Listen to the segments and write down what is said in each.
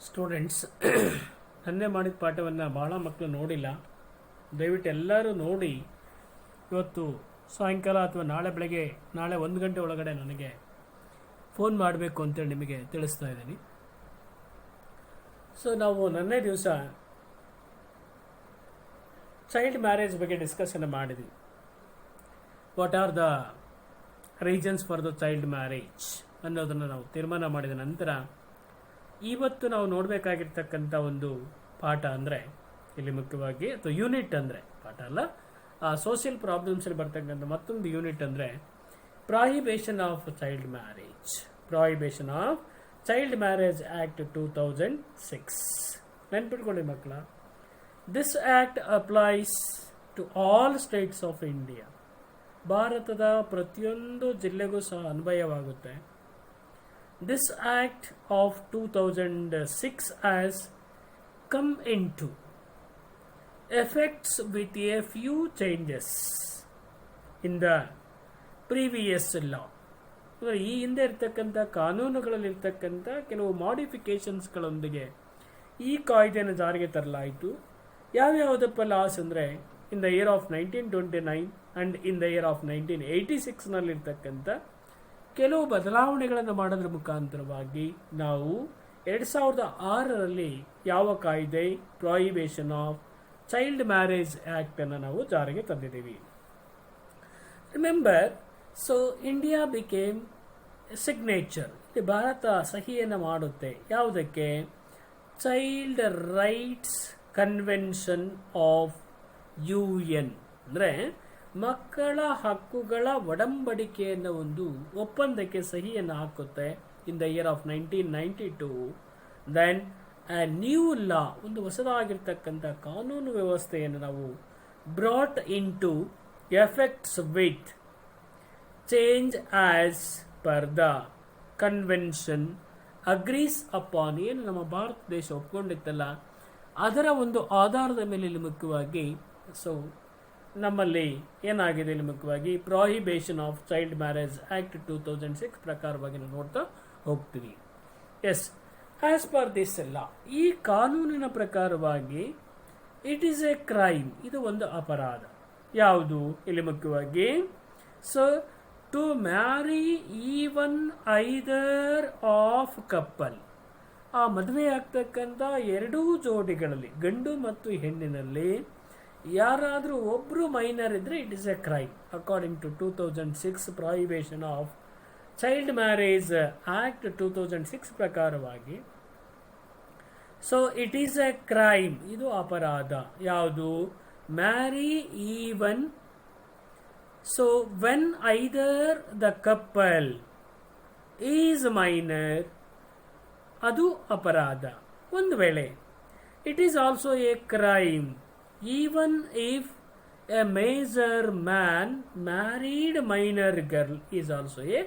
Students ನನ್ನೇ ಮಾಡಿದ ಪಾಠವನ್ನು ಭಾಳ ಮಕ್ಕಳು ನೋಡಿಲ್ಲ. ದಯವಿಟ್ಟು ಎಲ್ಲರೂ ನೋಡಿ ಇವತ್ತು ಸಾಯಂಕಾಲ ಅಥವಾ ನಾಳೆ ಬೆಳಗ್ಗೆ ನಾಳೆ 1 ಗಂಟೆ ಒಳಗಡೆ ನನಗೆ ಫೋನ್ ಮಾಡಬೇಕು ಅಂತೇಳಿ ನಿಮಗೆ ತಿಳಿಸ್ತಾ ಇದ್ದೀನಿ. ಸೊ ನಾವು ನನ್ನೇ ದಿವಸ ಚೈಲ್ಡ್ ಮ್ಯಾರೇಜ್ ಬಗ್ಗೆ ಡಿಸ್ಕಷನ್ ಮಾಡಿದ್ವಿ. What are the reasons for the child marriage ಅನ್ನೋದನ್ನು ನಾವು ತೀರ್ಮಾನ ಮಾಡಿದ ನಂತರ ಇವತ್ತು ನಾವು ನೋಡಬೇಕಾಗಿರ್ತಕ್ಕಂಥ ಒಂದು ಪಾಠ ಅಂದರೆ ಇಲ್ಲಿ ಮುಖ್ಯವಾಗಿ ಅಥವಾ ಯೂನಿಟ್ ಅಂದರೆ ಪಾಠ ಅಲ್ಲ, ಸೋಷಿಯಲ್ ಪ್ರಾಬ್ಲಮ್ಸಲ್ಲಿ ಬರ್ತಕ್ಕಂಥ ಮತ್ತೊಂದು ಯೂನಿಟ್ ಅಂದರೆ prohibition of child marriage. Prohibition of child marriage act 2006. ನೆನ್ಪಿಟ್ಕೊಳ್ಳಿ ಮಕ್ಕಳ, this act applies to all states of India. ಭಾರತದ ಪ್ರತಿಯೊಂದು ಜಿಲ್ಲೆಗೂ ಸಹ ಅನ್ವಯವಾಗುತ್ತೆ. This Act of 2006 has come into effects with a few changes in the previous law. ಈ ಹಿಂದೆ ಇರ್ತಕ್ಕಂಥ ಕಾನೂನುಗಳಲ್ಲಿರ್ತಕ್ಕಂಥ ಕೆಲವು ಮಾಡಿಫಿಕೇಶನ್ಸ್ಗಳೊಂದಿಗೆ ಈ ಕಾಯ್ದೆಯನ್ನು ಜಾರಿಗೆ ತರಲಾಯಿತು. ಯಾವ್ಯಾವುದಪ್ಪ ಲಾಸ್ ಅಂದರೆ in the year of 1929 and in the year of 1986ನಲ್ಲಿರ್ತಕ್ಕಂಥ ಕೆಲವು ಬದಲಾವಣೆಗಳನ್ನು ಮಾಡೋದ್ರ ಮುಖಾಂತರವಾಗಿ ನಾವು 2006ರಲ್ಲಿ ಯಾವ ಕಾಯ್ದೆ ಪ್ರಾಹಿಬೇಷನ್ ಆಫ್ ಚೈಲ್ಡ್ ಮ್ಯಾರೇಜ್ ಆ್ಯಕ್ಟನ್ನು ನಾವು ಜಾರಿಗೆ ತಂದಿದ್ದೀವಿ. Remember, so India became signature. Bharat ಸಹಿಯನ್ನು ಮಾಡುತ್ತೆ ಯಾವುದಕ್ಕೆ? Child rights convention of UN, ಅಂದರೆ ಮಕ್ಕಳ ಹಕ್ಕುಗಳ ಒಡಂಬಡಿಕೆಯನ್ನು ಒಂದು ಒಪ್ಪಂದಕ್ಕೆ ಸಹಿಯನ್ನು ಹಾಕುತ್ತೆ in the year of 1992. Then a new law, ಒಂದು ಹೊಸದಾಗಿರ್ತಕ್ಕಂಥ ಕಾನೂನು ವ್ಯವಸ್ಥೆಯನ್ನು ನಾವು brought in to effects with change as per the convention agrees upon. ಏನು ನಮ್ಮ ಭಾರತ ದೇಶ ಒಪ್ಕೊಂಡಿತ್ತಲ್ಲ ಅದರ ಒಂದು ಆಧಾರದ ಮೇಲೆ ಇಲ್ಲಿ ಮುಖ್ಯವಾಗಿ ನಮ್ಮಲ್ಲಿ ಏನಾಗಿದೆ ಇಲ್ಲಿ ಮುಖ್ಯವಾಗಿ ಪ್ರಾಹಿಬೇಷನ್ ಆಫ್ ಚೈಲ್ಡ್ ಮ್ಯಾರೇಜ್ ಆ್ಯಕ್ಟ್ 2006 ಪ್ರಕಾರವಾಗಿ ನಾವು ನೋಡ್ತಾ ಹೋಗ್ತೀವಿ. ಎಸ್, ಆಸ್ ಪರ್ ದಿಸ್ ಎಲ್ಲ ಈ ಕಾನೂನಿನ ಪ್ರಕಾರವಾಗಿ ಇಟ್ ಈಸ್ ಎ ಕ್ರೈಮ್, ಇದು ಒಂದು ಅಪರಾಧ. ಯಾವುದು ಇಲ್ಲಿ ಮುಖ್ಯವಾಗಿ? So to marry even either of couple, ಆ ಮದುವೆ ಆಗ್ತಕ್ಕಂಥ ಎರಡೂ ಜೋಡಿಗಳಲ್ಲಿ ಗಂಡು ಮತ್ತು ಹೆಣ್ಣಿನಲ್ಲಿ ಯಾರಾದರೂ ಒಬ್ಬರು ಮೈನರ್ ಇದ್ದರೆ it is a crime according to 2006 prohibition of child marriage act 2006 ಪ್ರಕಾರವಾಗಿ. So it is a crime, ಇದು ಅಪರಾಧ. ಯಾವುದು? Marry even, so when either the couple is minor, ಅದು ಅಪರಾಧ. ಒಂದು ವೇಳೆ it is also a crime even if a major man married minor girl is also a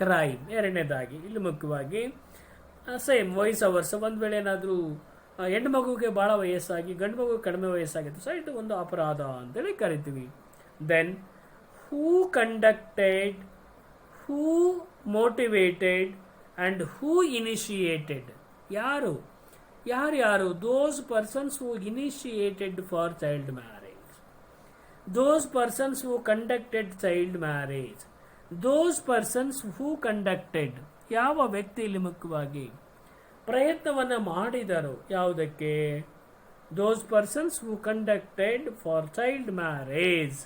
crime. ಎರಡನೇದಾಗಿ ಇಲ್ಲಿ ಮುಖ್ಯವಾಗಿ ಸೇಮ್ ವಾಯ್ಸ್ ಅವರ್ಸ್, ಒಂದು ವೇಳೆ ಏನಾದರೂ ಹೆಣ್ಣು ಮಗುವಿಗೆ ಭಾಳ ವಯಸ್ಸಾಗಿ ಗಂಡು ಮಗು ಕಡಿಮೆ ವಯಸ್ಸಾಗಿತ್ತು ಸಹ ಇದು ಒಂದು ಅಪರಾಧ ಅಂತೇಳಿ ಕರಿತೀವಿ. Then who conducted, who motivated and who initiated. ಯಾರು? Those persons who initiated for child marriage, those persons who conducted child marriage, those persons who conducted, ಯಾವ ವ್ಯಕ್ತಿ ಇಲ್ಲಿ ಮುಖ್ಯವಾಗಿ ಪ್ರಯತ್ನವನ್ನು ಮಾಡಿದರು ಯಾವುದಕ್ಕೆ? those persons who conducted for child marriage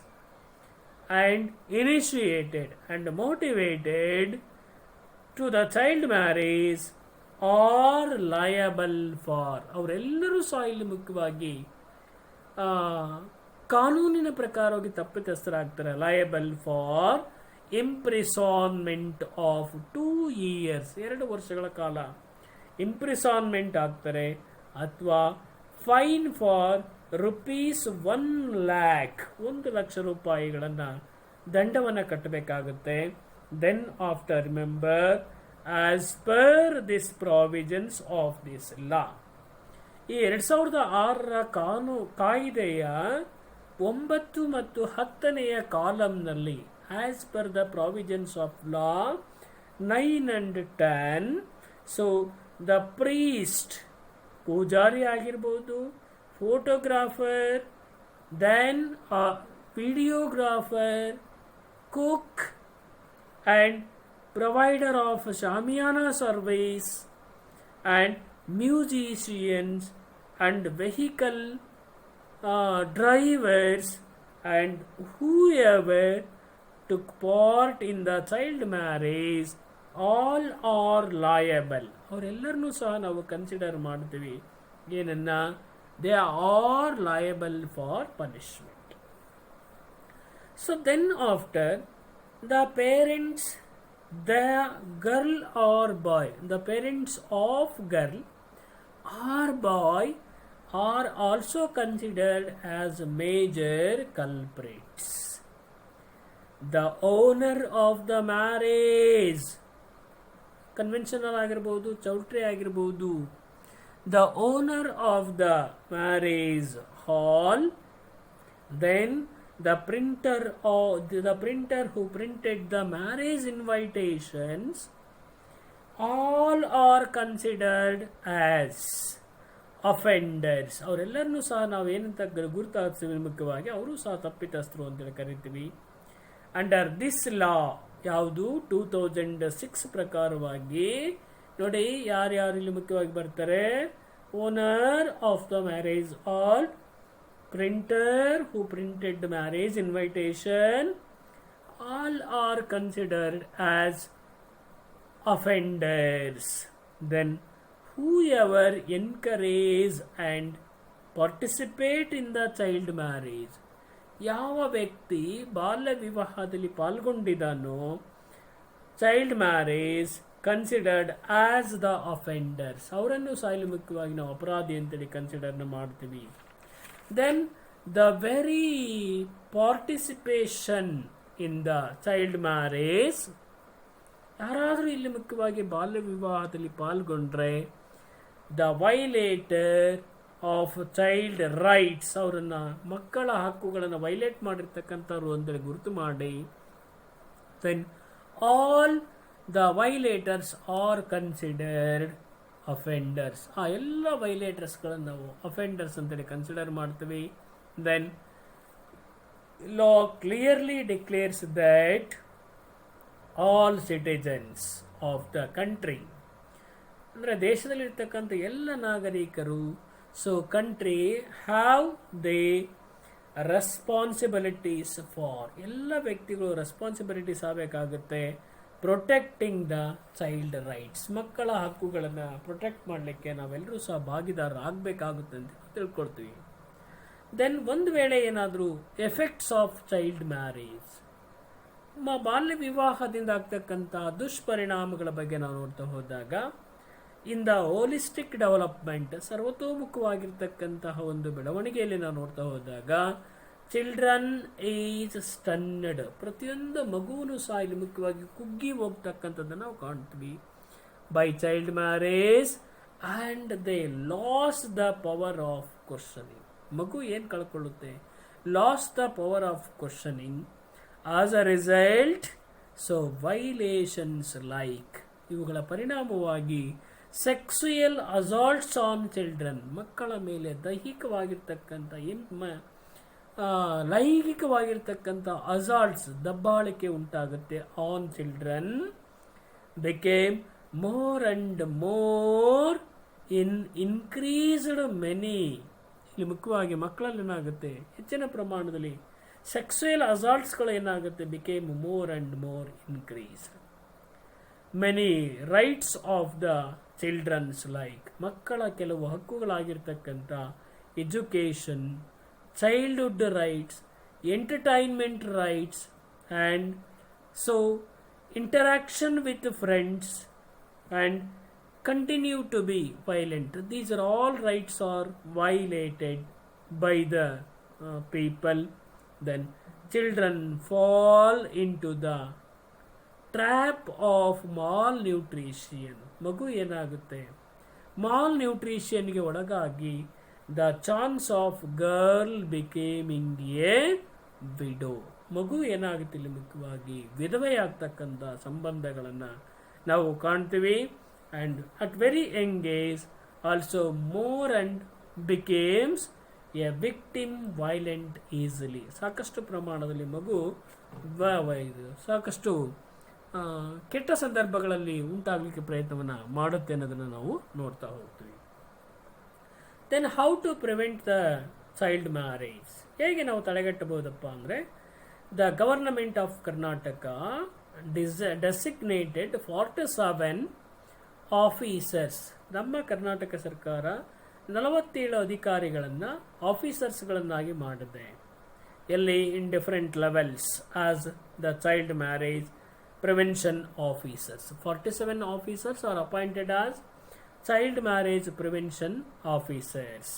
and initiated and motivated to the child marriage are liable for. ಅವರೆಲ್ಲರೂ ಸಹ ಇಲ್ಲಿ ಮುಖ್ಯವಾಗಿ ಕಾನೂನಿನ ಪ್ರಕಾರವಾಗಿ ತಪ್ಪಿತಸ್ಥರಾಗ್ತಾರೆ. Liable for imprisonment of 2 years, 2 ವರ್ಷಗಳ ಕಾಲ ಇಂಪ್ರಿಸಾನ್ಮೆಂಟ್ ಆಗ್ತಾರೆ, ಅಥವಾ ಫೈನ್ ಫಾರ್ ₹1 lakh, 1 ಲಕ್ಷ ರೂಪಾಯಿಗಳನ್ನು ದಂಡವನ್ನು ಕಟ್ಟಬೇಕಾಗುತ್ತೆ. Then after remember as per this provisions of this law, ಈ 2006ರ ಕಾಯ್ದೆಯ 9 ಮತ್ತು 10ನೇ ಕಾಲಂನಲ್ಲಿ as per the provisions of law 9 and 10, so the priest ಪೂಜಾರಿ ಆಗಿರ್ಬೋದು, photographer, then videographer, cook and provider of shamiana service, and musicians and vehicle drivers, and whoever took part in the child marriage, all are liable. ಅವರೆಲ್ಲರನ್ನೂ ಸಹ ನಾವು consider ಮಾಡ್ತೀವಿ ಏನನ್ನ, they are liable for punishment. So then after, the parents, the girl or boy, the parents of girl or boy are also considered as major culprits. The owner of the marriage, conventional ಆಗಿರ್ಬೋದು, ಚೌಟ್ರಿ ಆಗಿರ್ಬೋದು, the owner of the marriage hall, then the printer who printed the marriage invitations, all are considered as offenders. ಅವರೆಲ್ಲರನ್ನೂ ಸಹ ನಾವು ಏನಂತ ಗುರುತಾಗ್ತೀವಿ, ಮುಖ್ಯವಾಗಿ ಅವರು ಸಹ ತಪ್ಪಿತಸ್ಥರು ಅಂತೇಳಿ ಕರಿತೀವಿ. ಅಂಡರ್ ದಿಸ್ ಲಾ, ಯಾವುದು 2006 ಪ್ರಕಾರವಾಗಿ ನೋಡಿ, ಯಾರ್ಯಾರು ಇಲ್ಲಿ ಮುಖ್ಯವಾಗಿ ಬರ್ತಾರೆ, owner of the marriage all, printer who printed the marriage invitation, all are considered as offenders. Then whoever encourage and participate in the child marriage, ಯಾವ ವ್ಯಕ್ತಿ ಬಾಲ್ಯ ವಿವಾಹದಲ್ಲಿ ಪಾಲ್ಗೊಂಡಿದ್ದಾನೋ, child marriage considered as the offenders, ಅವರನ್ನು ಸಹ ಇಲ್ಲಿ ಮುಖ್ಯವಾಗಿ ನಾವು ಅಪರಾಧಿ ಅಂತೇಳಿ ಕನ್ಸಿಡರ್ ಮಾಡ್ತೀವಿ. Then the very participation in the child marriage, ಯಾರಾದರೂ ಇಲ್ಲಿ ಮುಖ್ಯವಾಗಿ ಬಾಲ್ಯ ವಿವಾಹದಲ್ಲಿ ಪಾಲ್ಗೊಂಡ್ರೆ, ದ ವೈಲೇಟರ್ ಆಫ್ ಚೈಲ್ಡ್ ರೈಟ್ಸ್, ಅವರನ್ನ ಮಕ್ಕಳ ಹಕ್ಕುಗಳನ್ನು ವೈಲೇಟ್ ಮಾಡಿರ್ತಕ್ಕಂಥವ್ರು ಅಂತೇಳಿ ಗುರುತು ಮಾಡಿ, then all the violators are considered offenders, ಆ ಎಲ್ಲ ವೈಲೇಟರ್ಸ್ಗಳನ್ನು ನಾವು ಅಫೆಂಡರ್ಸ್ ಅಂತೇಳಿ ಕನ್ಸಿಡರ್ ಮಾಡ್ತೀವಿ. Then law clearly declares that all citizens of the country, ಅಂದರೆ ದೇಶದಲ್ಲಿರ್ತಕ್ಕಂಥ ಎಲ್ಲ ನಾಗರಿಕರು, so country have they responsibilities for, ಎಲ್ಲ ವ್ಯಕ್ತಿಗಳು ರೆಸ್ಪಾನ್ಸಿಬಿಲಿಟೀಸ್ ಆಗಬೇಕಾಗುತ್ತೆ, ಪ್ರೊಟೆಕ್ಟಿಂಗ್ ದ ಚೈಲ್ಡ್ ರೈಟ್ಸ್, ಮಕ್ಕಳ ಹಕ್ಕುಗಳನ್ನು ಪ್ರೊಟೆಕ್ಟ್ ಮಾಡಲಿಕ್ಕೆ ನಾವೆಲ್ಲರೂ ಸಹ ಭಾಗಿದಾರ ಆಗಬೇಕಾಗುತ್ತೆ ಅಂತ ತಿಳ್ಕೊಳ್ತೀವಿ. ದೆನ್ ಒಂದು ವೇಳೆ ಏನಾದರೂ ಎಫೆಕ್ಟ್ಸ್ ಆಫ್ ಚೈಲ್ಡ್ ಮ್ಯಾರೇಜ್, ಬಾಲ್ಯ ವಿವಾಹದಿಂದ ಆಗ್ತಕ್ಕಂಥ ದುಷ್ಪರಿಣಾಮಗಳ ಬಗ್ಗೆ ನಾವು ನೋಡ್ತಾ ಹೋದಾಗ, ಇನ್ ದ ಹೋಲಿಸ್ಟಿಕ್ ಡೆವಲಪ್ಮೆಂಟ್, ಸರ್ವತೋಮುಖವಾಗಿರ್ತಕ್ಕಂತಹ ಒಂದು ಬೆಳವಣಿಗೆಯಲ್ಲಿ ನಾವು ನೋಡ್ತಾ ಹೋದಾಗ, ಚಿಲ್ಡ್ರನ್ ಈಸ್ ಸ್ಟನ್ನಡ್, ಪ್ರತಿಯೊಂದು ಮಗುವೂ ಸಹ ಇಲ್ಲಿ ಮುಖ್ಯವಾಗಿ ಕುಗ್ಗಿ ಹೋಗ್ತಕ್ಕಂಥದ್ದನ್ನು ನಾವು ಕಾಣ್ತೀವಿ. By child marriage and they lose the power of questioning, ಮಗು ಏನು ಕಳ್ಕೊಳ್ಳುತ್ತೆ, lose the power of questioning. As a result, so violations like, ಇವುಗಳ ಪರಿಣಾಮವಾಗಿ ಸೆಕ್ಸುಯಲ್ ಅಸಾಲ್ಟ್ಸ್ ಆನ್ ಚಿಲ್ಡ್ರನ್, ಮಕ್ಕಳ ಮೇಲೆ ದೈಹಿಕವಾಗಿರ್ತಕ್ಕಂಥ ಲೈಂಗಿಕವಾಗಿರ್ತಕ್ಕಂಥ ಅಸಾಲ್ಟ್ಸ್, ದಬ್ಬಾಳಿಕೆ ಉಂಟಾಗುತ್ತೆ on children, became more and more in increased many, ಇಲ್ಲಿ ಮುಖ್ಯವಾಗಿ ಮಕ್ಕಳಲ್ಲಿ ಏನಾಗುತ್ತೆ, ಹೆಚ್ಚಿನ ಪ್ರಮಾಣದಲ್ಲಿ ಸೆಕ್ಸುಯಲ್ ಅಸಾಲ್ಟ್ಸ್ಗಳು ಏನಾಗುತ್ತೆ, became more and more increased. Many rights of the children's like, ಮಕ್ಕಳ ಕೆಲವು ಹಕ್ಕುಗಳಾಗಿರ್ತಕ್ಕಂಥ education, childhood rights, entertainment rights, and so interaction with friends, and continue to be violent. These are all rights are violated by the people. Then children fall into the trap of malnutrition. ಮಗು ಏನಾಗುತ್ತೆ, mall ನ್ಯೂಟ್ರಿಷನ್ಗೆ ಒಳಗಾಗಿ the chance of girl becoming a widow, ಮಗು ಏನಾಗುತ್ತೆ ಇಲ್ಲಿ ಮುಖ್ಯವಾಗಿ ವಿಧವೆಯಾಗ್ತಕ್ಕಂಥ ಸಂಬಂಧಗಳನ್ನು ನಾವು ಕಾಣ್ತೀವಿ. And at very Young age also more and becomes a victim violent easily. ಸಾಕಷ್ಟು ಪ್ರಮಾಣದಲ್ಲಿ ಮಗು ಸಾಕಷ್ಟು ಕೆಟ್ಟ ಸಂದರ್ಭಗಳಲ್ಲಿ ಉಂಟಾಗಲಿಕ್ಕೆ ಪ್ರಯತ್ನವನ್ನು ಮಾಡುತ್ತೆ ಅನ್ನೋದನ್ನು ನಾವು ನೋಡ್ತಾ ಹೋಗ್ತೀವಿ. Then how to prevent the child marriage, ಹೇಗೆ ನಾವು ತಡೆಗಟ್ಟಬಹುದಪ್ಪ ಅಂದರೆ, the government of Karnataka designated 47 officers, ನಮ್ಮ ಕರ್ನಾಟಕ ಸರ್ಕಾರ 47 ಅಧಿಕಾರಿಗಳನ್ನು ಆಫೀಸರ್ಸ್ಗಳನ್ನಾಗಿ ಮಾಡಿದೆ. ಎಲ್ಲಿ? In different levels as the child marriage prevention officers. 47 officers are appointed as child marriage prevention officers.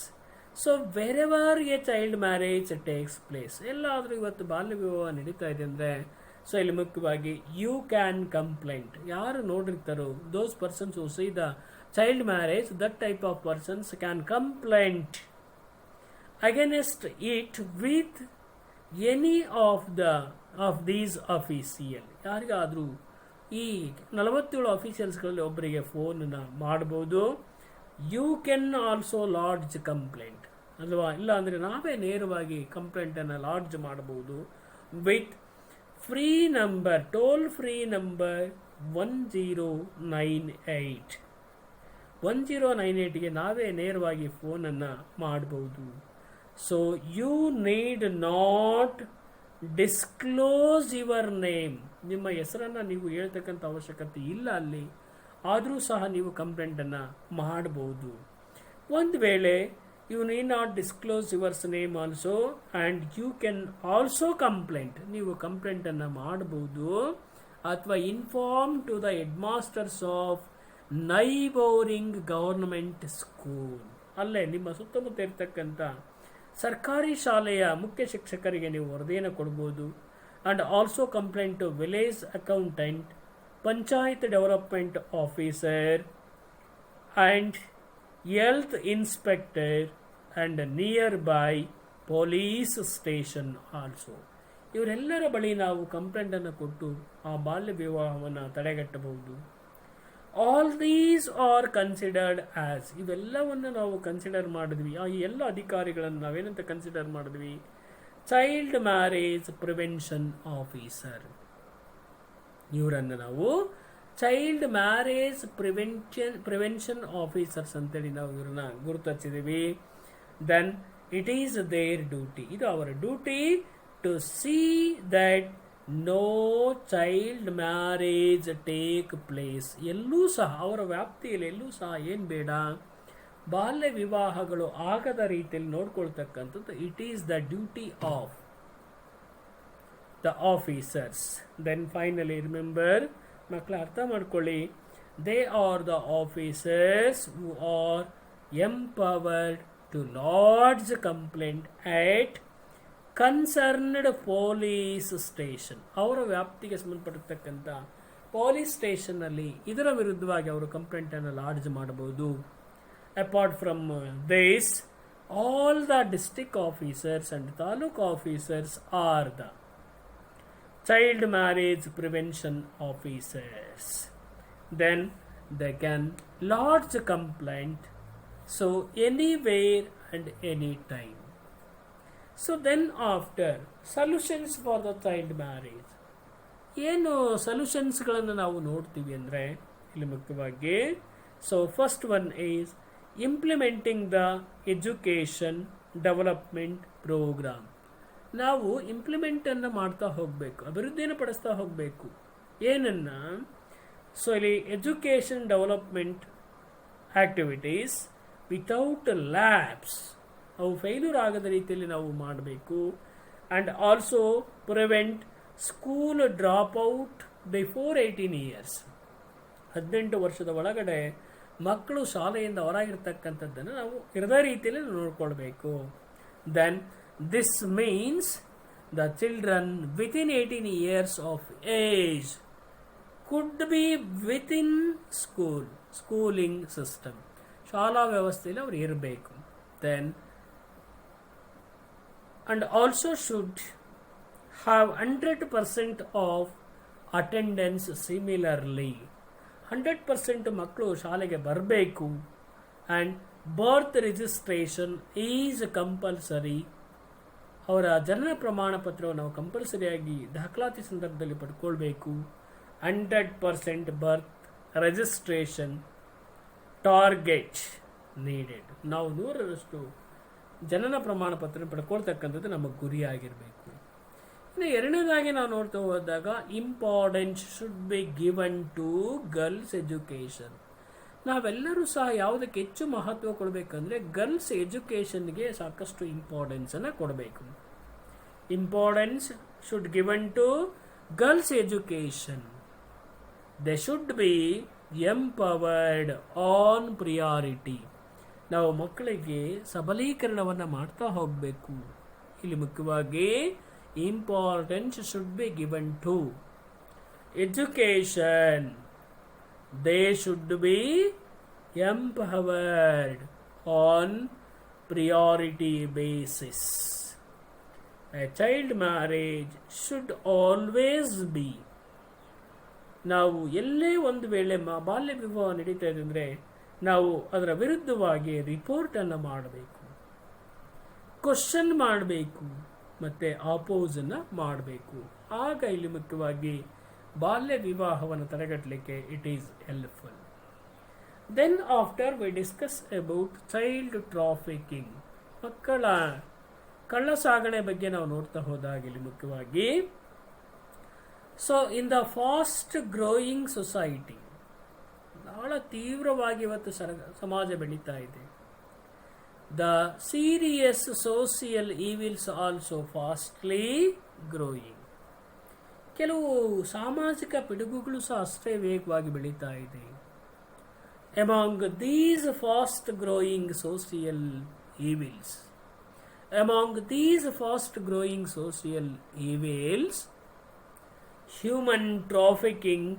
So wherever a child marriage takes place, ಎಲ್ಲಾದರೂ ಇವತ್ತು ಬಾಲ್ಯ ವಿವಾಹ ನಡೀತಾ ಇದೆ ಅಂದರೆ, ಸೊ ಇಲ್ಲಿ ಮುಖ್ಯವಾಗಿ ಯು ಕ್ಯಾನ್ ಕಂಪ್ಲೇಂಟ್, ಯಾರು ನೋಡಿರ್ತಾರೋ those persons who see the child marriage, that type of persons can complaint against it with any of these official. ಯಾರಿಗಾದರೂ ಈ 47 ಅಫೀಷಿಯಲ್ಸ್ಗಳಲ್ಲಿ ಒಬ್ಬರಿಗೆ ಫೋನನ್ನು ಮಾಡ್ಬೋದು. You can also lodge complaint, ಅಲ್ವಾ? ಇಲ್ಲ ಅಂದರೆ ನಾವೇ ನೇರವಾಗಿ ಕಂಪ್ಲೇಂಟನ್ನು ಲಾಡ್ಜ್ ಮಾಡಬಹುದು with free number, toll free number 1098. 1098ಗೆ ನಾವೇ ನೇರವಾಗಿ ಫೋನನ್ನು ಮಾಡಬಹುದು. So you need not disclose your name, ನಿಮ್ಮ ಹೆಸರನ್ನು ನೀವು ಹೇಳ್ತಕ್ಕಂಥ ಅವಶ್ಯಕತೆ ಇಲ್ಲ ಅಲ್ಲಿ, ಆದರೂ ಸಹ ನೀವು ಕಂಪ್ಲೇಂಟನ್ನು ಮಾಡಬಹುದು. ಒಂದು ವೇಳೆ you need not disclose yours name also and you can also complaint, ನೀವು ಕಂಪ್ಲೇಂಟನ್ನು ಮಾಡಬಹುದು. ಅಥವಾ inform to the headmasters of neighbouring government school, ಅಲ್ಲೇ ನಿಮ್ಮ ಸುತ್ತಮುತ್ತ ಇರ್ತಕ್ಕಂಥ ಸರ್ಕಾರಿ ಶಾಲೆಯ ಮುಖ್ಯ ಶಿಕ್ಷಕರಿಗೆ ನೀವು ವರದಿಯನ್ನು ಕೊಡ್ಬೋದು. And also complaint to village accountant, panchayat development officer and health inspector and nearby police station also. ಇವರೆಲ್ಲರ ಬಳಿ ನಾವು ಕಂಪ್ಲೇಂಟನ್ನು ಕೊಟ್ಟು ಆ ಬಾಲ್ಯ ವಿವಾಹವನ್ನು ತಡೆಗಟ್ಟಬಹುದು. All these are considered as, ಇವೆಲ್ಲವನ್ನು ನಾವು ಕನ್ಸಿಡರ್ ಮಾಡಿದ್ವಿ. ಈ ಎಲ್ಲ ಅಧಿಕಾರಿಗಳನ್ನು ನಾವೇನಂತ ಕನ್ಸಿಡರ್ ಮಾಡಿದ್ವಿ? Child marriage prevention officer. ಇವರನ್ನು ನಾವು ಚೈಲ್ಡ್ ಮ್ಯಾರೇಜ್ ಪ್ರಿವೆನ್ಷನ್ ಆಫೀಸರ್ಸ್ ಅಂತೇಳಿ ನಾವು ಇವರನ್ನ ಗುರುತಿಸಿದ್ದೀವಿ. Then it is their duty, ಇದು ಅವರ duty to see that no child marriage take place. ಎಲ್ಲೂ ಸಹ ಅವರ ವ್ಯಾಪ್ತಿಯಲ್ಲಿ ಎಲ್ಲೂ ಸಹ ಏನು ಬೇಡ, ಬಾಲ್ಯ ವಿವಾಹಗಳು ಆಗದ ರೀತಿಯಲ್ಲಿ ನೋಡ್ಕೊಳ್ತಕ್ಕಂಥದ್ದು. It is the duty of the officers. Then finally remember, ಮಕ್ಕಳ ಅರ್ಥ ಮಾಡ್ಕೊಳ್ಳಿ, they are the officers who are empowered to lodge complaint at concerned police station. ಅವರ ವ್ಯಾಪ್ತಿಗೆ ಸಂಬಂಧಪಟ್ಟಿರ್ತಕ್ಕಂಥ ಪೊಲೀಸ್ ಸ್ಟೇಷನ್ನಲ್ಲಿ ಇದರ ವಿರುದ್ಧವಾಗಿ ಅವರು ಕಂಪ್ಲೇಂಟನ್ನು ಲಾಡ್ಜ್ ಮಾಡಬಹುದು. Apart from this, all the district officers and taluk officers are the child marriage prevention officers. Then they can lodge a complaint, so anywhere and any time. So then after, solutions for the child marriage. ಏನು ಸೊಲ್ಯೂಷನ್ಸ್ಗಳನ್ನು ನಾವು ನೋಡ್ತೀವಿ ಅಂದರೆ ಇಲ್ಲಿ ಮುಖ್ಯವಾಗಿ, so first one is implementing the education development program. ನಾವು ಇಂಪ್ಲಿಮೆಂಟನ್ನು ಮಾಡ್ತಾ ಹೋಗಬೇಕು, ಅಭಿವೃದ್ಧಿಯನ್ನು ಪಡಿಸ್ತಾ ಹೋಗಬೇಕು. ಏನನ್ನು? ಸೊ ಇಲ್ಲಿ education development activities without labs, ಅವು ಫೇಲ್ಯೂರ್ ಆಗದ ರೀತಿಯಲ್ಲಿ ನಾವು ಮಾಡಬೇಕು. And also prevent school dropout before 18 years. 18 ವರ್ಷದ ಒಳಗಡೆ ಮಕ್ಕಳು ಶಾಲೆಯಿಂದ ಹೊರಗಿರ್ತಕ್ಕಂಥದ್ದನ್ನು ನಾವು ಇರದ ರೀತಿಯಲ್ಲಿ ನೋಡ್ಕೊಳ್ಬೇಕು. Then this means the children within 18 years of age could be within schooling system, ಶಾಲಾ ವ್ಯವಸ್ಥೆಯಲ್ಲಿ ಅವರು ಇರಬೇಕು. Then and also should have 100% of attendance. Similarly 100% ಮಕ್ಕಳು ಶಾಲೆಗೆ ಬರಬೇಕು. And birth registration is compulsory. ಅವರ ಜನನ ಪ್ರಮಾಣ ಪತ್ರವನ್ನು ನಾವು ಕಂಪಲ್ಸರಿಯಾಗಿ ದಾಖಲಾತಿ ಸಂದರ್ಭದಲ್ಲಿ ಪಡ್ಕೊಳ್ಬೇಕು. 100% ಬರ್ತ್ ರಿಜಿಸ್ಟ್ರೇಷನ್ ಟಾರ್ಗೆಟ್ ನೀಡೆಡ್. ನಾವು 100ರಷ್ಟು ಜನನ ಪ್ರಮಾಣ ಪತ್ರ ಪಡ್ಕೊಳ್ತಕ್ಕಂಥದ್ದು ನಮ್ಮ ಗುರಿಯಾಗಿರಬೇಕು. ಇನ್ನು ಎರಡನೇದಾಗಿ ನಾವು ನೋಡ್ತಾ ಹೋದಾಗ importance should be given to girls education. ನಾವೆಲ್ಲರೂ ಸಹ ಯಾವುದಕ್ಕೆ ಹೆಚ್ಚು ಮಹತ್ವ ಕೊಡಬೇಕಂದ್ರೆ ಗರ್ಲ್ಸ್ ಎಜುಕೇಷನ್ಗೆ ಸಾಕಷ್ಟು ಇಂಪಾರ್ಟೆನ್ಸನ್ನು ಕೊಡಬೇಕು. Importance should given to girls education. They should be empowered on priority. ನಾವು ಮಕ್ಕಳಿಗೆ ಸಬಲೀಕರಣವನ್ನು ಮಾಡ್ತಾ ಹೋಗಬೇಕು. ಇಲ್ಲಿ ಮುಖ್ಯವಾಗಿ importance should be given to education. They should be empowered on priority basis. A child marriage should always be. ನಾವು ಎಲ್ಲೇ ಒಂದು ವೇಳೆ ಬಾಲ್ಯ ವಿವಾಹ ನಡೀತಾ ಇದೆ ಅಂದರೆ ನಾವು ಅದರ ವಿರುದ್ಧವಾಗಿ ರಿಪೋರ್ಟನ್ನು ಮಾಡಬೇಕು, ಕ್ವಶನ್ ಮಾಡಬೇಕು ಮತ್ತು ಆಪೋಸನ್ನು ಮಾಡಬೇಕು. ಆಗ ಇಲ್ಲಿ ಮುಖ್ಯವಾಗಿ ಬಾಲ್ಯ ವಿವಾಹವನ್ನು ತಡೆಗಟ್ಟಲಿಕ್ಕೆ it is helpful. Then after we discuss about child trafficking. ಮಕ್ಕಳ ಕಳ್ಳ ಸಾಗಣೆ ಬಗ್ಗೆ ನಾವು ನೋಡ್ತಾ ಹೋದಾಗ ಇಲ್ಲಿ ಮುಖ್ಯವಾಗಿ so in the fast growing society, ಬಹಳ ತೀವ್ರವಾಗಿ ಇವತ್ತು ಸಮಾಜ ಬೆಳೀತಾ ಇದೆ. The serious social evils also fastly growing. ಕೆಲವು ಸಾಮಾಜಿಕ ಪಿಡುಗುಗಳು ಸಹ ಅಷ್ಟೇ ವೇಗವಾಗಿ ಬೆಳೀತಾ ಇದೆ. Among these fast growing social evils, human trafficking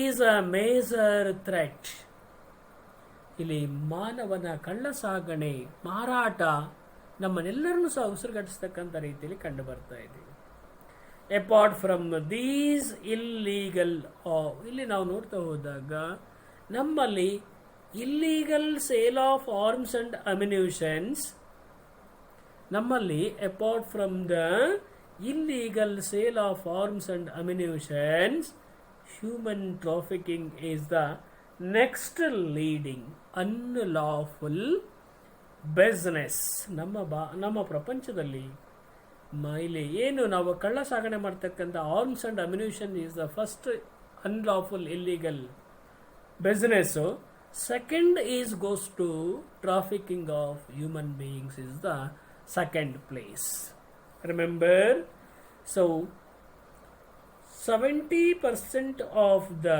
is a major threat. ಇಲ್ಲಿ ಮಾನವನ ಕಳ್ಳ ಸಾಗಣೆ, ಮಾರಾಟ ನಮ್ಮನ್ನೆಲ್ಲರನ್ನೂ ಸಹ ಉಸಿರುಗಟ್ಟಿಸ್ತಕ್ಕಂಥ ರೀತಿಯಲ್ಲಿ ಕಂಡು ಬರ್ತಾ ಇದೆ. ಅಪಾರ್ಟ್ ಫ್ರಮ್ ದೀಸ್ ಇಲ್ಲೀಗಲ್, ಇಲ್ಲಿ ನಾವು ನೋಡ್ತಾ ಹೋದಾಗ ನಮ್ಮಲ್ಲಿ illegal sale of arms and ammunitions, ನಮ್ಮಲ್ಲಿ apart from the illegal sale of arms and ammunitions, human trafficking is the next leading unlawful business. ನಮ್ಮ ಪ್ರಪಂಚದಲ್ಲಿ ಇಲ್ಲಿ ಏನು ನಾವು ಕಳ್ಳ ಸಾಗಣೆ ಮಾಡ್ತಕ್ಕಂಥ arms and ammunition is the first unlawful illegal business. Second is goes to trafficking of human beings is the second place. Remember, so 70% of the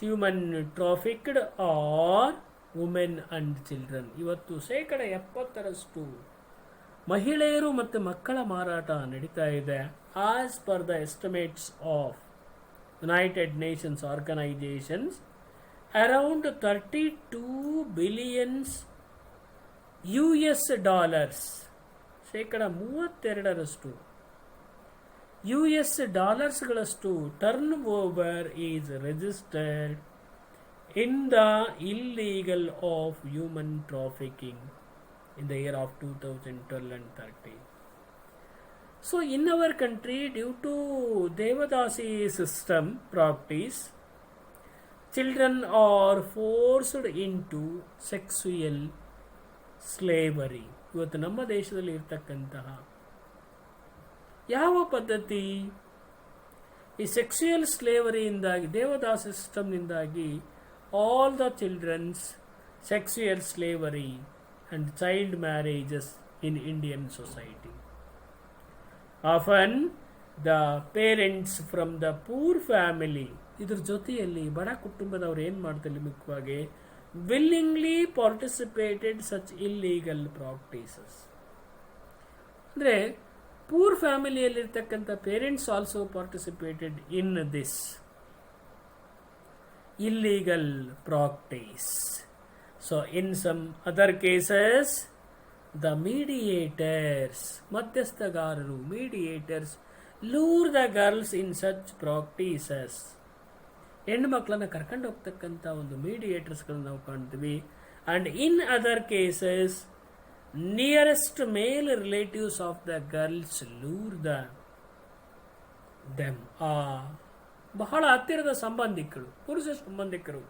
human trafficked are women and children. ಇವತ್ತು 70% ಮಹಿಳೆಯರು ಮತ್ತು ಮಕ್ಕಳ ಮಾರಾಟ ನಡೀತಾ ಇದೆ. As per the estimates of United Nations organisations, around $32 billion US, 32% US turn over is registered in the illegal of human trafficking in the year of 2012 and 13. So in our country, due to Devadasi system practice, children are forced into sexual slavery. ಇವತ್ತು ನಮ್ಮ ದೇಶದಲ್ಲಿ ಇರ್ತಕ್ಕಂತಹ ಯಾವ ಪದ್ಧತಿ, ಈ sexual ಸ್ಲೇವರಿಯಿಂದಾಗಿ, ದೇವದಾಸ ಸಿಸ್ಟಮ್ನಿಂದಾಗಿ all the childrens sexual slavery and child marriages in Indian society. Often the parents from the poor family, ಇದರ ಜೊತೆಯಲ್ಲಿ ಬಡ ಕುಟುಂಬದವರು ಏನು ಮಾಡ್ತಾರೆ ಮುಖ್ಯವಾಗಿ willingly participated such illegal practices. ಅಂದರೆ ಪೂರ್ ಫ್ಯಾಮಿಲಿಯಲ್ಲಿರ್ತಕ್ಕಂಥ parents also participated in this illegal practice. So in some other cases, the mediators, ಮಧ್ಯಸ್ಥಗಾರರು, mediators lure the girls in such practices. ಹೆಣ್ಣು ಮಕ್ಕಳನ್ನು ಕರ್ಕೊಂಡು ಹೋಗ್ತಕ್ಕಂಥ ಒಂದು ಮೀಡಿಯೇಟರ್ಸ್ಗಳನ್ನ ನಾವು ಕಾಣ್ತೀವಿ. and in other cases nearest male relatives of the girls lure them. ಬಹಳ ಹತ್ತಿರದ ಸಂಬಂಧಿಕರು, ಪುರುಷ ಸಂಬಂಧಿಕರು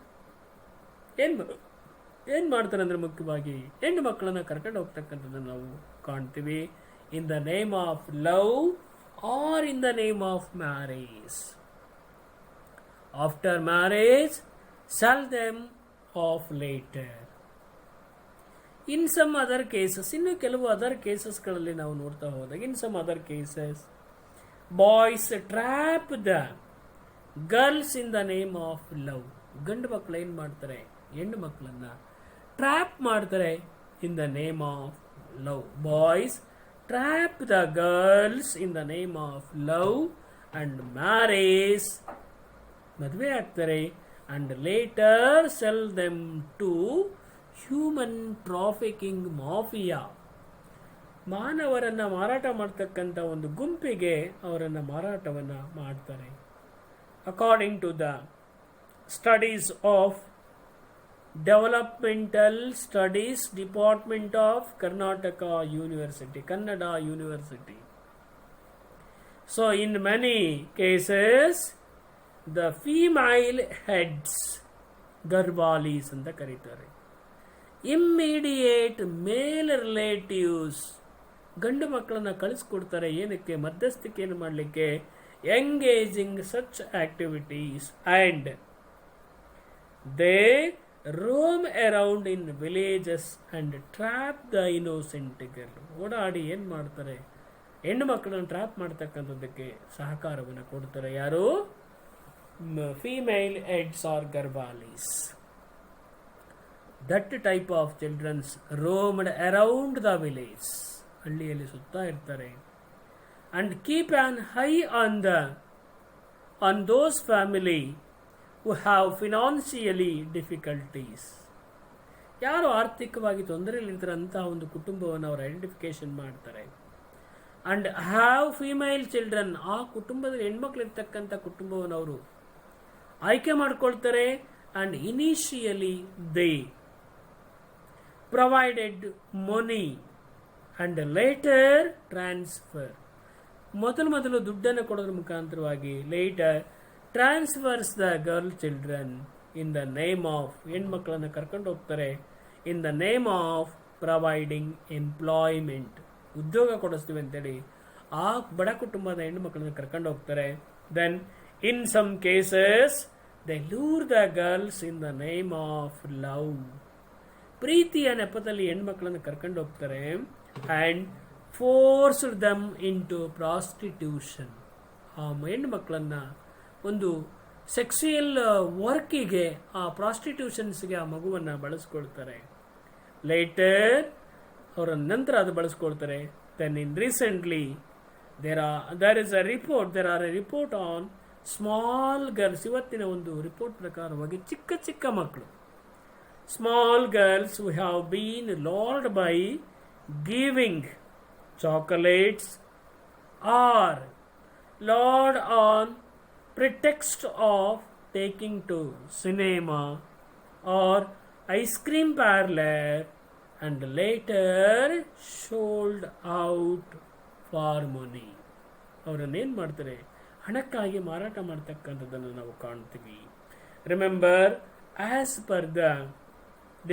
ಏನ್ ಮಾಡ್ತಾರೆ ಅಂದ್ರೆ ಮುಖ್ಯವಾಗಿ ಹೆಣ್ಣು ಮಕ್ಕಳನ್ನ ಕರ್ಕೊಂಡು ಹೋಗ್ತಕ್ಕಂಥದ್ದನ್ನು ನಾವು ಕಾಣ್ತೀವಿ. In the name of love or in the name of marriage. After marriage sell them off later. In some other cases, ಇನ್ನು ಕೆಲವು ಅದರ್ ಕೇಸಸ್ಗಳಲ್ಲಿ ನಾವು ನೋಡ್ತಾ ಹೋದಾಗ, in some other cases boys trap the girls in the name of love. ಗಂಡು ಮಕ್ಕಳು ಏನ್ ಮಾಡ್ತಾರೆ, ಹೆಣ್ಣು ಮಕ್ಕಳನ್ನ ಟ್ರ್ಯಾಪ್ ಮಾಡ್ತಾರೆ in the name of love. Boys trap the girls in the name of love and marriage, ಮದುವೆ ಆಗ್ತಾರೆ, and later sell them to human trafficking mafia. ಮಾನವರನ್ನ ಮಾರಾಟ ಮಾಡ್ತಕ್ಕಂಥ ಒಂದು ಗುಂಪಿಗೆ ಅವರನ್ನ ಮಾರಾಟವನ್ನ ಮಾಡ್ತಾರೆ. According to the studies of developmental studies department of Karnataka university, Kannada university. So in many cases the female heads, ಗರ್ವಾಲೀಸ್ ಅಂತ ಕರೀತಾರೆ, ಇಮ್ಮಿಡಿಯೇಟ್ ಮೇಲ್ ರಿಲೇಟಿವ್ಸ್ ಗಂಡು ಮಕ್ಕಳನ್ನ ಕಳಿಸ್ಕೊಡ್ತಾರೆ. ಏನಕ್ಕೆ? ಮಧ್ಯಸ್ಥಿಕೆಯನ್ನು ಮಾಡಲಿಕ್ಕೆ. Engaging such activities and they roam around in villages and trap the innocent girl. ಓಡಾಡಿ ಏನ್ ಮಾಡ್ತಾರೆ, ಹೆಣ್ಣು ಮಕ್ಕಳನ್ನು ಟ್ರ್ಯಾಪ್ ಮಾಡ್ತಕ್ಕಂಥದ್ದಕ್ಕೆ ಸಹಕಾರವನ್ನು ಕೊಡ್ತಾರೆ. ಯಾರು? female heads or garvalis. That type of children roamed around the village, ಹಳ್ಳಿಯಲ್ಲಿ ಸುತ್ತಾ ಇರ್ತಾರೆ, and keep an eye on those family who have financially difficulties. ಯಾರು ಆರ್ಥಿಕವಾಗಿ ತೊಂದರೆಯಲ್ಲಿರ್ತಾರೆ ಅಂತಹ ಒಂದು ಕುಟುಂಬವನ್ನು ಅವರು ಐಡೆಂಟಿಫಿಕೇಶನ್ ಮಾಡ್ತಾರೆ. ಅಂಡ್ ಹ್ಯಾವ್ ಫೀಮೇಲ್ ಚಿಲ್ಡ್ರನ್, ಆ ಕುಟುಂಬದಲ್ಲಿ ಹೆಣ್ಮಕ್ಳು ಇರ್ತಕ್ಕಂಥ ಕುಟುಂಬವನ್ನು ಅವರು ಆಯ್ಕೆ ಮಾಡ್ಕೊಳ್ತಾರೆ. And initially they provided money and later transfer, ಮೊದಲು ದುಡ್ಡನ್ನು ಕೊಡೋದ್ರ ಮುಖಾಂತರವಾಗಿ later transfers the girl children in the name of, ಹೆಣ್ಮಕ್ಳನ್ನು ಕರ್ಕೊಂಡು ಹೋಗ್ತಾರೆ in the name of providing employment, ಉದ್ಯೋಗ ಕೊಡಿಸ್ತೀವಿ ಅಂತೇಳಿ ಆ ಬಡ ಕುಟುಂಬದ ಹೆಣ್ಣು ಮಕ್ಕಳನ್ನು ಕರ್ಕೊಂಡು ಹೋಗ್ತಾರೆ. Then in some cases they lure the girls in the name of love, ಪ್ರೀತಿಯ ನೆಪದಲ್ಲಿ ಹೆಣ್ಮಕ್ಳನ್ನು ಕರ್ಕೊಂಡು ಹೋಗ್ತಾರೆ. And forced them into prostitution, ಆ ಹೆಣ್ಮಕ್ಳನ್ನ ಒಂದು ಸೆಕ್ಸುಯಲ್ ವರ್ಕಿಗೆ, ಆ ಪ್ರಾಸ್ಟಿಟ್ಯೂಷನ್ಸ್ಗೆ ಆ ಮಗುವನ್ನು ಬಳಸ್ಕೊಳ್ತಾರೆ. ಲೇಟರ್ ಅವರ ನಂತರ ಅದು ಬಳಸ್ಕೊಳ್ತಾರೆ. Then in recently there are a report on small girls, ಇವತ್ತಿನ ಒಂದು ರಿಪೋರ್ಟ್ ಪ್ರಕಾರವಾಗಿ ಚಿಕ್ಕ ಮಕ್ಕಳು, small girls who have been lured by giving chocolates or lured on pretext of taking to cinema or ice cream parlor and later sold out for money. ಅವರನ್ನೇನು ಮಾಡ್ತಾರೆ, ಹಣಕ್ಕಾಗಿ ಮಾರಾಟ ಮಾಡ್ತಕ್ಕಂಥದ್ದನ್ನು ನಾವು ಕಾಣ್ತೀವಿ. Remember, as per the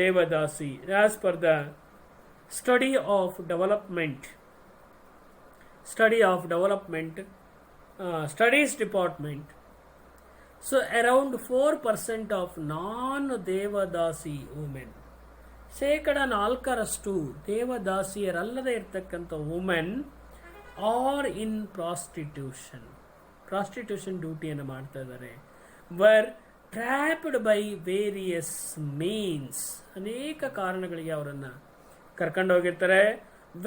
devadasi, as per the study of development studies department, so around 4% of non-devadasi women, ಶೇಕಡ 4% ದೇವದಾಸಿಯರಲ್ಲದೆ ಇರ್ತಕ್ಕಂಥ women are in prostitution ಡ್ಯೂಟಿಯನ್ನು ಮಾಡ್ತಾ ಇದ್ದಾರೆ. Were trapped by various means, ಅನೇಕ ಕಾರಣಗಳಿಗೆ ಅವರನ್ನು ಕರ್ಕೊಂಡೋಗಿರ್ತಾರೆ.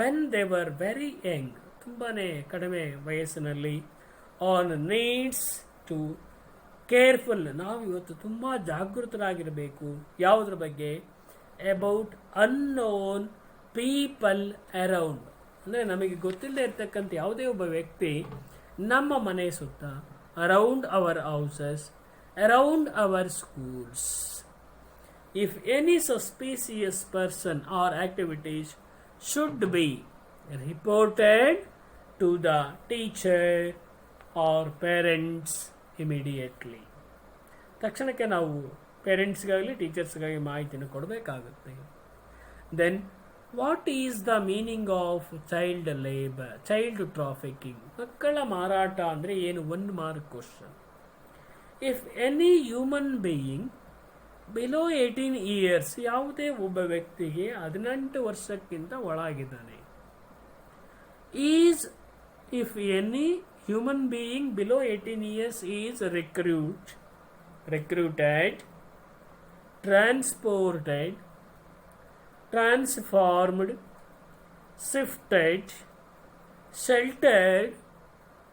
When they were very young, ತುಂಬಾನೇ ಕಡಿಮೆ ವಯಸ್ಸಿನಲ್ಲಿ. ಆನ್ ನೀಡ್ಸ್ ಟು ಕೇರ್ಫುಲ್, ನಾವು ಇವತ್ತು ತುಂಬ ಜಾಗೃತರಾಗಿರಬೇಕು. ಯಾವುದ್ರ ಬಗ್ಗೆ? ಅಬೌಟ್ ಅನ್ನೋನ್ ಪೀಪಲ್ ಅರೌಂಡ್, ಅಂದರೆ ನಮಗೆ ಗೊತ್ತಿಲ್ಲದೆ ಇರ್ತಕ್ಕಂಥ ಯಾವುದೇ ಒಬ್ಬ ವ್ಯಕ್ತಿ ನಮ್ಮ ಮನೆ ಸುತ್ತ, around hour houses, around hour schools. if any suspicious person or activities should be reported to the teacher or parents immediately. ತಕ್ಷಣಕ್ಕೆ ನಾವು ಪೇರೆಂಟ್ಸ್ಗಾಗಲಿ ಟೀಚರ್ಸ್ಗಾಗಿ ಮಾಹಿತಿಯನ್ನು ಕೊಡಬೇಕಾಗುತ್ತೆ. Then what is the meaning of child labour, child trafficking? ಮಕ್ಕಳ ಮಾರಾಟ ಅಂದರೆ ಏನು? 1 mark question. If any human being below 18 years, ಯಾವುದೇ ಒಬ್ಬ ವ್ಯಕ್ತಿಗೆ 18 ವರ್ಷಕ್ಕಿಂತ ಒಳಗಿದ್ದಾನೆ. Is, if any human being below 18 years is recruited, transported, transformed, shifted, sheltered,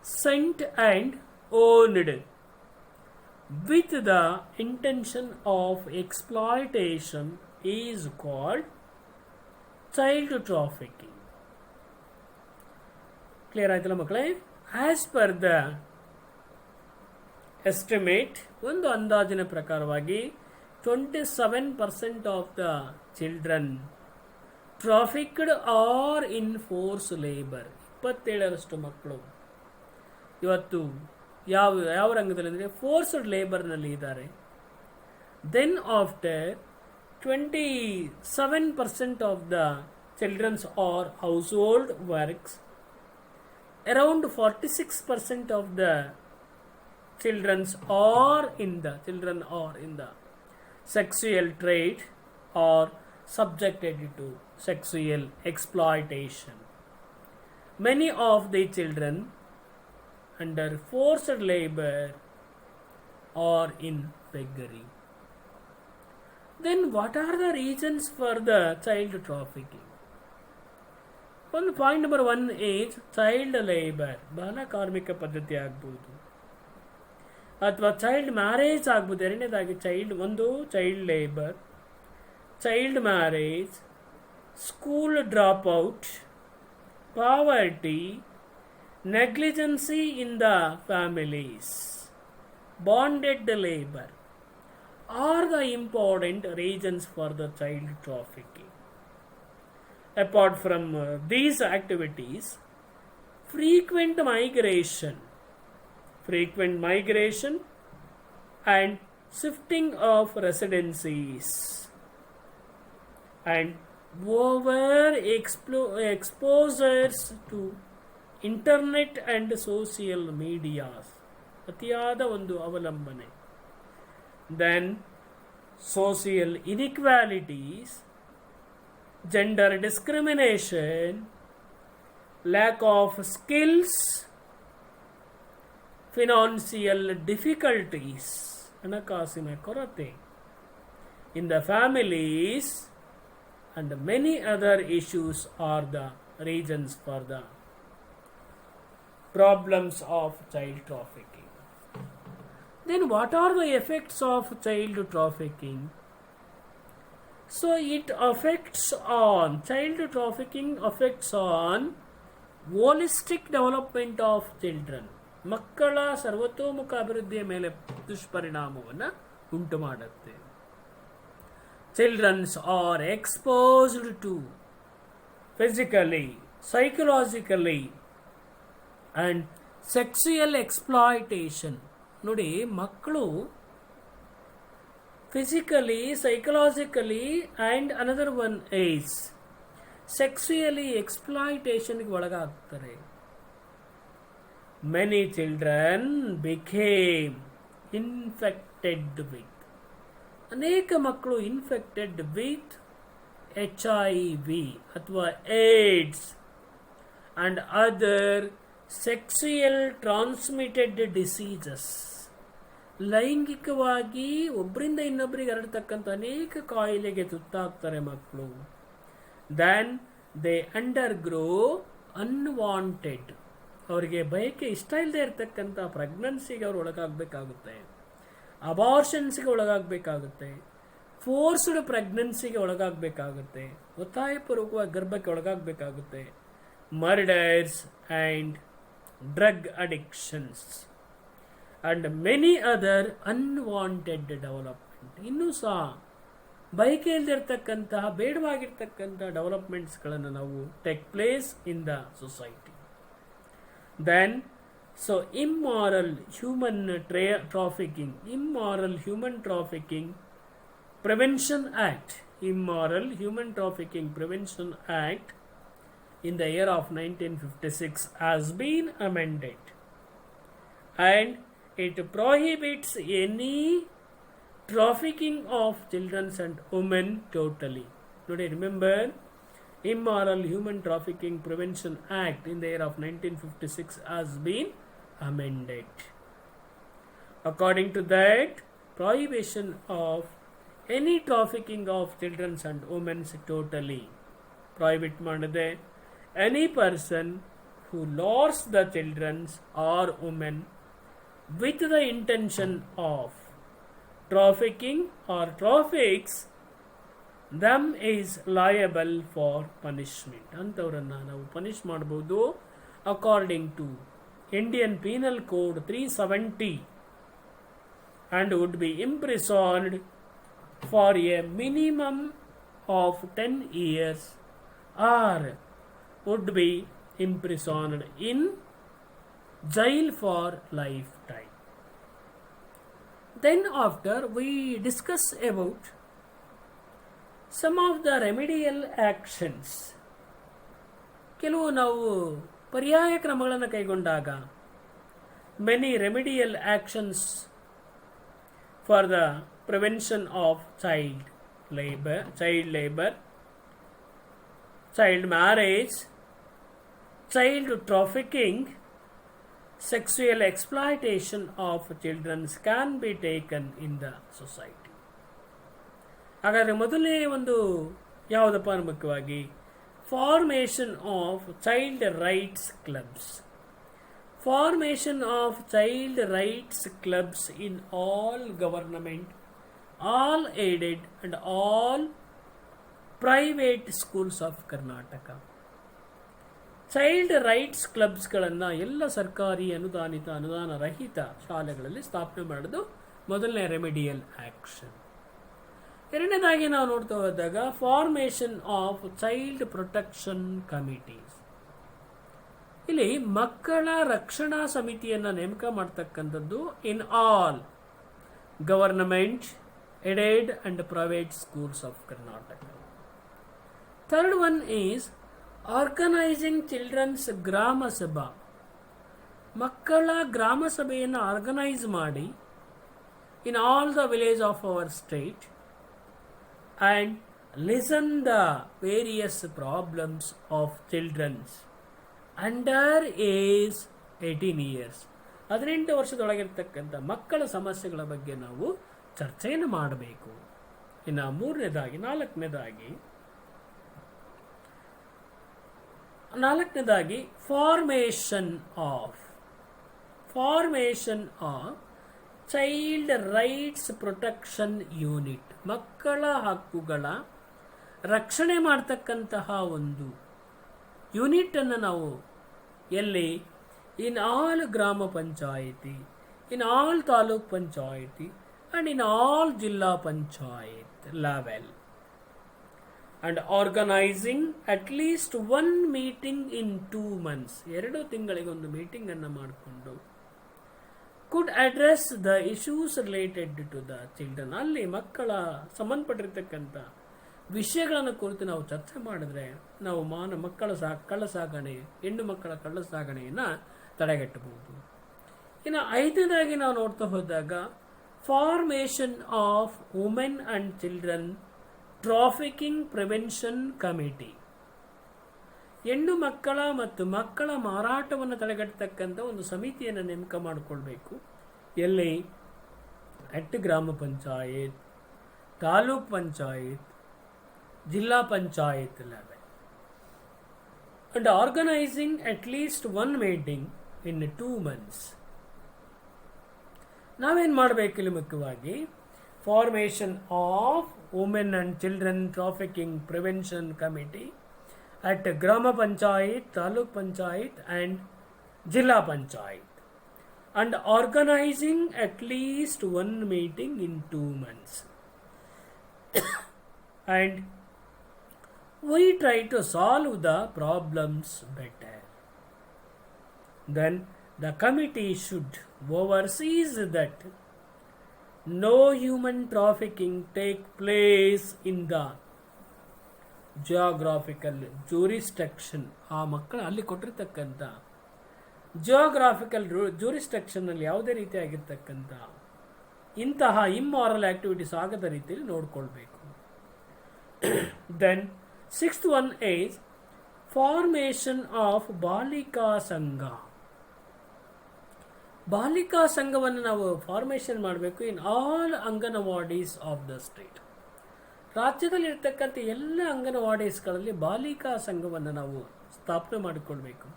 sent and owned with the intention of exploitation is called child trafficking. Clear ಆಯ್ತಲ್ಲ ಮಕ್ಕಳೇ? As per the estimate, ಒಂದು ಅಂದಾಜಿನ ಪ್ರಕಾರವಾಗಿ 27% of the children trafficked are in force labour. 27% ಮಕ್ಕಳು ಇವತ್ತು ಯಾವ ರಂಗದಲ್ಲಿ ಅಂದರೆ ಫೋರ್ಸ್ಡ್ ಲೇಬರ್ನಲ್ಲಿ ಇದ್ದಾರೆ. Then after 27% of the childrens are household works. Around 46% of the children are in the sexual trade or subjected to sexual exploitation. Many of the children under forced labor are in beggary. Then what are the reasons for the child trafficking? ಒಂದು point number 1 is child labour, ಬಾಲ ಕಾರ್ಮಿಕ ಪದ್ಧತಿ ಆಗ್ಬೋದು, ಅಥವಾ child marriage ಆಗ್ಬೋದು. ಎರಡನೇದಾಗಿ child labour, child marriage, school drop out, poverty, negligence in the families, bonded labour are the important reasons for the child trafficking. Apart from these activities, frequent migration and shifting of residencies and exposures to internet and social media, ಅತಿಯಾದ ಒಂದು ಅವಲಂಬನೆ. Then social inequalities, gender discrimination, lack of skills, financial difficulties, ಹಣಕಾಸಿನ ಕೊರತೆ in the families, and many other issues are the reasons for the problems of child trafficking. Then what are the effects of child trafficking? So child trafficking affects on holistic development of children. ಮಕ್ಕಳ ಸರ್ವತೋಮುಖ ಅಭಿವೃದ್ಧಿಯ ಮೇಲೆ ದುಷ್ಪರಿಣಾಮವನ್ನು ಉಂಟು ಮಾಡುತ್ತೆ. Children are exposed to physically, psychologically and sexual exploitation. ನೋಡಿ, ಮಕ್ಕಳು physically, psychologically and another one is sexually exploitation ಗೆ ಒಳಗಾಗ್ತಾರೆ. Many children became infected with, ಅನೇಕ ಮಕ್ಕಳು ಇನ್ಫೆಕ್ಟೆಡ್ ವಿತ್ HIV ಅಥವಾ AIDS and other sexual transmitted diseases. ಲೈಂಗಿಕವಾಗಿ ಒಬ್ಬರಿಂದ ಇನ್ನೊಬ್ಬರಿಗೆ ಹರಡ್ತಕ್ಕಂಥ ಅನೇಕ ಕಾಯಿಲೆಗೆ ತುತ್ತಾಗ್ತಾರೆ ಮಕ್ಕಳು. ದೆನ್ ದೇ ಅಂಡರ್ಗ್ರೋ ಅನ್ವಾಂಟೆಡ್, ಅವರಿಗೆ ಬಯಕೆ ಇಷ್ಟ ಇಲ್ಲದೆ ಇರತಕ್ಕಂಥ ಪ್ರೆಗ್ನೆನ್ಸಿಗೆ ಅವರು ಒಳಗಾಗಬೇಕಾಗುತ್ತೆ, ಅಬಾರ್ಷನ್ಸ್ಗೆ ಒಳಗಾಗಬೇಕಾಗುತ್ತೆ, ಫೋರ್ಸ್ಡ್ ಪ್ರೆಗ್ನೆನ್ಸಿಗೆ ಒಳಗಾಗಬೇಕಾಗುತ್ತೆ, ಒತ್ತಾಯಪೂರ್ವಕವಾಗಿ ಗರ್ಭಕ್ಕೆ ಒಳಗಾಗಬೇಕಾಗುತ್ತೆ, murders and drug addictions and many other unwanted development. ಇನ್ನೂ ಸಹ ಬಯಕೆ ಇಲ್ದಿರ್ತಕ್ಕಂತಹ ಬೇಡವಾಗಿರ್ತಕ್ಕಂತಹ ಡೆವಲಪ್ಮೆಂಟ್ಸ್ಗಳನ್ನು ನಾವು take place in the society. Then so immoral human trafficking prevention act, immoral human trafficking prevention act in the year of 1956 has been amended, and it prohibits any trafficking of children and women totally. Today, remember, immoral human trafficking prevention act in the year of 1956 has been amended. According to that, prohibition of any trafficking of children and women totally prohibit ಮಾಡಿದೆ. Any person who lures the children or women with the intention of trafficking or traffics them is liable for punishment. ಅಂಥವ್ರನ್ನ ನಾವು punish ಮಾಡಬಹುದು according to Indian Penal Code 370, and would be imprisoned for a minimum of 10 years or would be imprisoned in jail for lifetime. Then after we discuss about some of the remedial actions. ಕೆಲವು ನಾವು ಪರ್ಯಾಯ ಕ್ರಮಗಳನ್ನು ಕೈಗೊಂಡಾಗ many remedial actions for the prevention of child labor, child marriage, child trafficking, sexual exploitation of children can be taken in the society. ಹಾಗಾದರೆ ಮೊದಲನೇ ಒಂದು ಯಾವುದಪ್ಪ ಮುಖ್ಯವಾಗಿ formation of child rights clubs. Formation of child rights clubs in all government, all aided and all private schools of Karnataka. Child rights ಕ್ಲಬ್ಸ್ಗಳನ್ನು ಎಲ್ಲ ಸರ್ಕಾರಿ ಅನುದಾನ ರಹಿತ ಶಾಲೆಗಳಲ್ಲಿ ಸ್ಥಾಪನೆ ಮಾಡೋದು ಮೊದಲನೇ ರೆಮಿಡಿಯಲ್ ಆಕ್ಷನ್. ಎರಡನೇದಾಗಿ ನಾವು ನೋಡ್ತಾ ಹೋದಾಗ formation of child protection committees. ಇಲ್ಲಿ ಮಕ್ಕಳ ರಕ್ಷಣಾ ಸಮಿತಿಯನ್ನು ನೇಮಕ ಮಾಡ್ತಕ್ಕಂಥದ್ದು in all government, aided and private schools of Karnataka. Third one is organising children's grama sabha. ಮಕ್ಕಳ ಗ್ರಾಮ ಸಭೆಯನ್ನು ಆರ್ಗನೈಸ್ ಮಾಡಿ in all the village of our state and listen the various problems of children under age 18 years. 18 ವರ್ಷದೊಳಗಿರ್ತಕ್ಕಂಥ ಮಕ್ಕಳ ಸಮಸ್ಯೆಗಳ ಬಗ್ಗೆ ನಾವು ಚರ್ಚೆಯನ್ನು ಮಾಡಬೇಕು. ಇನ್ನು ನಾಲ್ಕನೇದಾಗಿ formation of child rights protection unit. ಮಕ್ಕಳ ಹಕ್ಕುಗಳ ರಕ್ಷಣೆ ಮಾಡ್ತಕ್ಕಂತಹ ಒಂದು ಯೂನಿಟನ್ನು ನಾವು ಎಲ್ಲಿ in all gram panchayat, in all taluk panchayat and in all zilla panchayat level, and organising at least 1 meeting in 2 months. 2 ತಿಂಗಳಿಗೊಂದು ಮೀಟಿಂಗ್ ಅನ್ನು ಮಾಡಿಕೊಂಡು could address the issues related to the children. ಅಲ್ಲಿ ಮಕ್ಕಳ ಸಂಬಂಧಪಟ್ಟಿರ್ತಕ್ಕಂಥ ವಿಷಯಗಳನ್ನು ಕುರಿತು ನಾವು ಚರ್ಚೆ ಮಾಡಿದ್ರೆ ನಾವು ಕಳ್ಳ ಸಾಗಣೆ, ಹೆಣ್ಣು ಮಕ್ಕಳ ಕಳ್ಳ ಸಾಗಣೆಯನ್ನು ತಡೆಗಟ್ಟಬಹುದು. ಇನ್ನು 5ನೇದಾಗಿ ನಾವು ನೋಡ್ತಾ ಹೋದಾಗ formation of women and children trafficking prevention committee. ಹೆಣ್ಣು ಮಕ್ಕಳ ಮತ್ತು ಮಕ್ಕಳ ಮಾರಾಟವನ್ನು ತಡೆಗಟ್ಟತಕ್ಕಂಥ ಒಂದು ಸಮಿತಿಯನ್ನು ನೇಮಕ ಮಾಡಿಕೊಳ್ಬೇಕು. ಎಲ್ಲಿ ಅಟ್ ಗ್ರಾಮ panchayat, taluk panchayat, zilla panchayat level, and organising at least 1 meeting in 2 months. ನಾವೇನು ಮಾಡಬೇಕಿಲ್ಲ ಮುಖ್ಯವಾಗಿ formation of women and children trafficking prevention committee at Grama Panchayat, Taluk Panchayat and Jilla Panchayat, and organizing at least 1 meeting in 2 months. and we try to solve the problems better. Then the committee should oversee that no human trafficking take place in the geographical jurisdiction. ಆ ಮಕ್ಕಳು ಅಲ್ಲಿ ಕೊಟ್ಟಿರ್ತಕ್ಕಂಥ geographical ಜೂರಿಸ್ಟ್ರಕ್ಷನ್ನಲ್ಲಿ ಯಾವುದೇ ರೀತಿಯಾಗಿರ್ತಕ್ಕಂಥ ಇಂತಹ immoral activities ಆಗದ ರೀತಿಯಲ್ಲಿ ನೋಡ್ಕೊಳ್ಬೇಕು. Then 6th one is formation of Balika Sangha. Balika ಸಂಘವನ್ನು ನಾವು ಫಾರ್ಮೇಷನ್ ಮಾಡಬೇಕು in all anganwadis of the state. ರಾಜ್ಯದಲ್ಲಿ ಇರ್ತಕ್ಕಂಥ ಎಲ್ಲ ಅಂಗನವಾಡೀಸ್ಗಳಲ್ಲಿ ಬಾಲಿಕಾ ಸಂಘವನ್ನು ನಾವು ಸ್ಥಾಪನೆ ಮಾಡಿಕೊಳ್ಬೇಕು.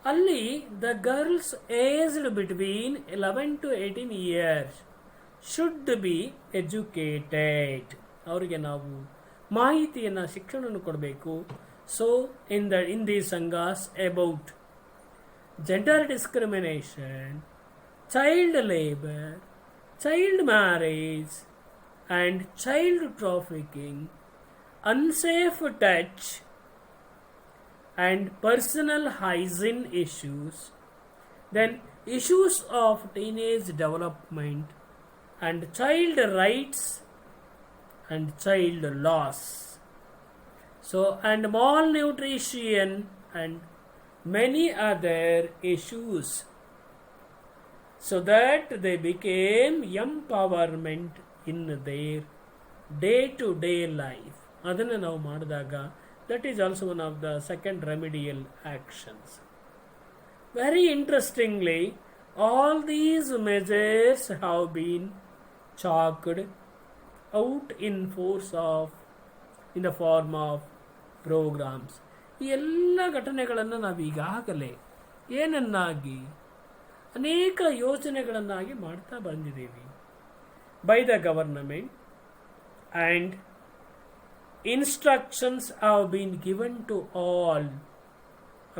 ಅಲ್ಲಿ the girls aged between 11 to 18 years should be educated. ಅವರಿಗೆ ನಾವು ಮಾಹಿತಿಯನ್ನು ಶಿಕ್ಷಣವನ್ನು ಕೊಡಬೇಕು. So in the sanghas about gender discrimination, child labour, child marriage and child trafficking, unsafe touch and personal hygiene issues, then issues of teenage development and child rights and child loss, so and malnutrition and many other issues, so that they became empowerment in their day-to-day life. ಅದನ್ನು ನಾವು ಮಾಡಿದಾಗ that is also one of the second remedial actions. Very interestingly, all these measures have been chalked out in the form of programs. ಈ ಎಲ್ಲ ಘಟನೆಗಳನ್ನು ನಾವು ಈಗಾಗಲೇ ಏನನ್ನಾಗಿ ಅನೇಕ ಯೋಜನೆಗಳನ್ನಾಗಿ ಮಾಡ್ತಾ ಬಂದಿದ್ದೀವಿ. By the government, and instructions have been given to all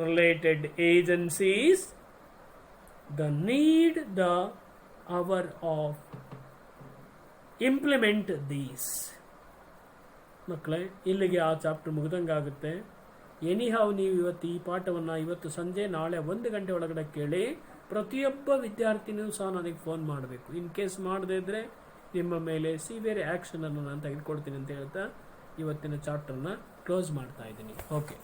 related agencies the hour of implement these. ಮಕ್ಕಳೇ, ಇಲ್ಲಿಗೆ ಆ ಚಾಪ್ಟರ್ ಮುಗಿದಂಗಾಗುತ್ತೆ. ಎನಿಹಾವ್ ನೀವು ಇವತ್ತು ಈ ಪಾಠವನ್ನು ಇವತ್ತು ಸಂಜೆ ನಾಳೆ 1 ಗಂಟೆ ಒಳಗಡೆ ಕೇಳಿ ಪ್ರತಿಯೊಬ್ಬ ವಿದ್ಯಾರ್ಥಿನೂ ಸಹ ನನಗೆ ಫೋನ್ ಮಾಡಬೇಕು. ಇನ್ ಕೇಸ್ ಮಾಡದೇ ಇದ್ದರೆ ನಿಮ್ಮ ಮೇಲೆ ಸಿವಿಯರ್ ಆ್ಯಕ್ಷನನ್ನು ನಾನು ತೆಗೆದುಕೊಳ್ತೀನಿ ಅಂತ ಹೇಳ್ತಾ ಇವತ್ತಿನ ಚಾಪ್ಟರ್ನ ಕ್ಲೋಸ್ ಮಾಡ್ತಾ ಇದ್ದೀನಿ. ಓಕೆ.